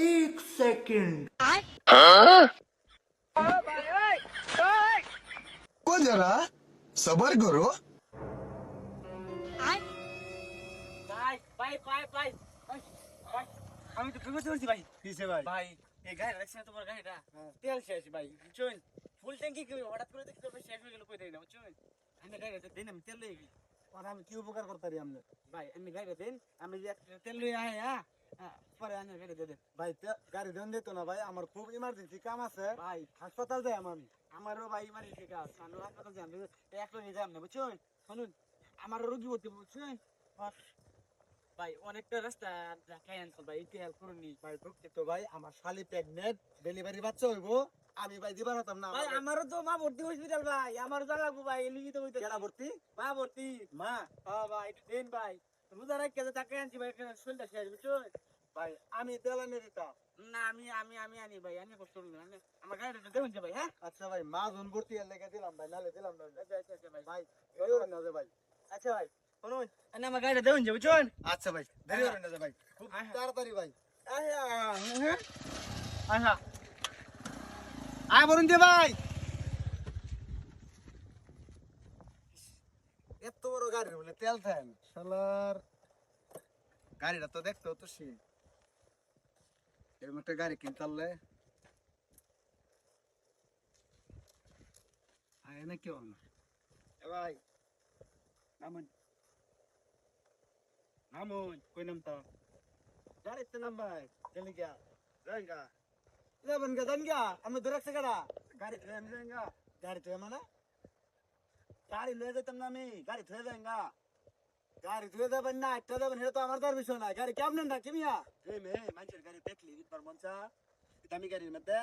एक सेकंड को जरा सबर करो। ভাই ভাই ভাই ভাই ভাই আমি তো বিপদে পড়ছি ভাই। किसे भाई ভাই এই গাড়ি রাখছি না তোমার গাড়িটা, তেল শেষ ভাই বুঝছেন। ফুল ট্যাঙ্কি কি হঠাৎ করে দেখতে পাই শেষ হয়ে গেল, কই দেই না বুঝছেন। আমি গাড়িটা দেন, আমি তেল লই গেছি और हम क्यों उपकार करता रही हमने ভাই। আমি গাড়িটা দেন, আমি যে তেল লই আয় পরে আনে গাড়ি দিয়ে দেন भाई गाड़ी देन दे तो ना भाई আমার খুব ইমার্জেন্সি কাম আছে ভাই। হাসপাতাল যাই আমি আমারও ভাই মানে ঠিক আছে, আমি হাসপাতাল যান এক লগে যাম না বুঝছেন। শুনুন আমার রোগী হতে বুঝছেন ভাই, অনেকটা রাস্তা ঢাকায় আনছো ভাই, একটু হেল্প করুন নি ভাই দুঃখিত ভাই আমার শালি প্রেগনেন্ট ডেলিভারি বাচ্চা হইবো আমি ভাই দিবা না না ভাই। আমারও তো মা ভর্তি হসপিটাল ভাই, আমারও যা লাগবো ভাই, এলিগি তো হইতে কেডা ভর্তি মা ভর্তি। মা হ্যাঁ ভাই একটু দেন ভাই, রোজা রাখ কেটে টাকা আনছি ভাই, শরীরটা শেষ বুঝছেন। ভাই আমি তেলানে দিতা না আমি আমি আমি আনি ভাই, আনি কষ্ট করুন না, আমার গাড়িটা দেবেন যে ভাই। হ্যাঁ আচ্ছা ভাই মা জন ভর্তি এর লেগে দিলাম ভাই নালে দিলাম না আচ্ছা আচ্ছা আচ্ছা ভাই। ভাই দেরি হইন না যে ভাই আচ্ছা ভাই শুনুন, আনি আমার গাড়িটা দেবেন যে বুঝছেন। আচ্ছা ভাই দেরি হইন না যে ভাই খুব তাড়াতাড়ি ভাই আচ্ছা আয় বলুন যে ভাই এত বড় গাড়ি বলে তেল থাকেন শালার গাড়িটা তো দেখতে তো সেই এরকম একটা গাড়ি কিনতে পারলে আয় না কেউ না এ ভাই নামুন নামুন কই নামতা গাড়িতে নাম ভাই চলে গিয়া যাইগা যাবেন গা যান গা আমি ধরে গাড়া গাড়ি ধরে আমি যাইগা গাড়ি ধরে মানে গাড়ি লয়ে যেতাম না আমি গাড়ি ধরে যাইগা গাড়ি ধুয়ে যাবেন না একটা যাবেন সেটা তো আমার তার বিষয় না গাড়ি কেমন না কেমিয়া এই মে মানুষের গাড়ি দেখলি বিটবার মনসা দামি গাড়ির মধ্যে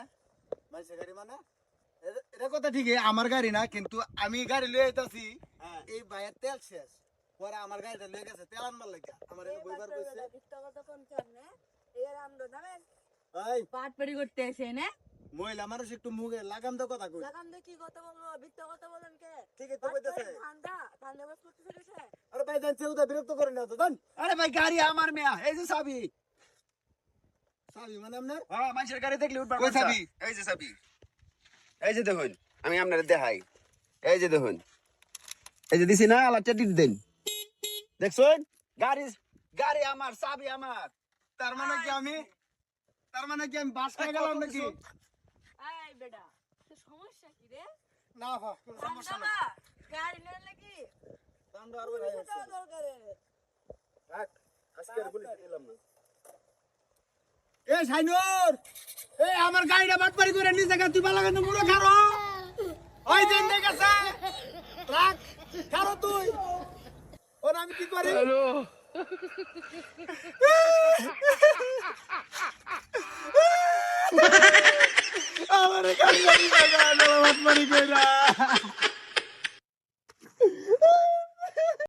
মানুষের গাড়ি মানে এটা কথা ঠিকই আমার গাড়ি না কিন্তু আমি গাড়ি লয়ে আইতাছি এই ভাইয়ের তেল শেষ পরে আমার গাড়িটা লয়ে গেছে তেল আনবার লাগে আমার এনে বইবার কইছে এই পাটপাড়ি করতে আসে না মহিলা মানুষ একটু মুখে লাগাম তো কথা কই লাগাম দিয়ে কি কথা বলবো, মিথ্যা কথা বলেন কে? ঠিক আছে তো কইতাছে ঠান্ডা ঠান্ডা বাস করতে চলেছে। আরে ভাই জান চেউদা বিরক্ত করে না তো জান আরে ভাই গাড়ি আমার মেয়া এই যে চাবি চাবি মানে আপনার হ্যাঁ মানুষের গাড়ি দেখলে উঠবার কই চাবি? এই যে চাবি, এই যে দেখুন আমি আপনার দেখাই, এই যে দেখুন, এই যে দিছি না আলা টেটি দেন, দেখছেন গাড়ি গাড়ি আমার চাবি আমার। তার মানে কি আমি বাস খেয়ে গেলাম নাকি এই বেটা, তোর সমস্যা কি রে? না ভা কোনো সমস্যা ঠান্ডা না না, গাড়ি নেন নাকি? ঠান্ডা আর বলে কোথাও দরকারে। রাখ আজকে আর বলি দিলাম না এ সাইনুর এই আমার গাড়িটা বাটপারি করে নিয়ে জায়গা তুই বালা কিন্তু মুড়ো খারো ওই দিন দেখেছে রাখ খারো তুই ওর আমি কি করি হ্যালো আমার গাড়ি বাটপারি কইরা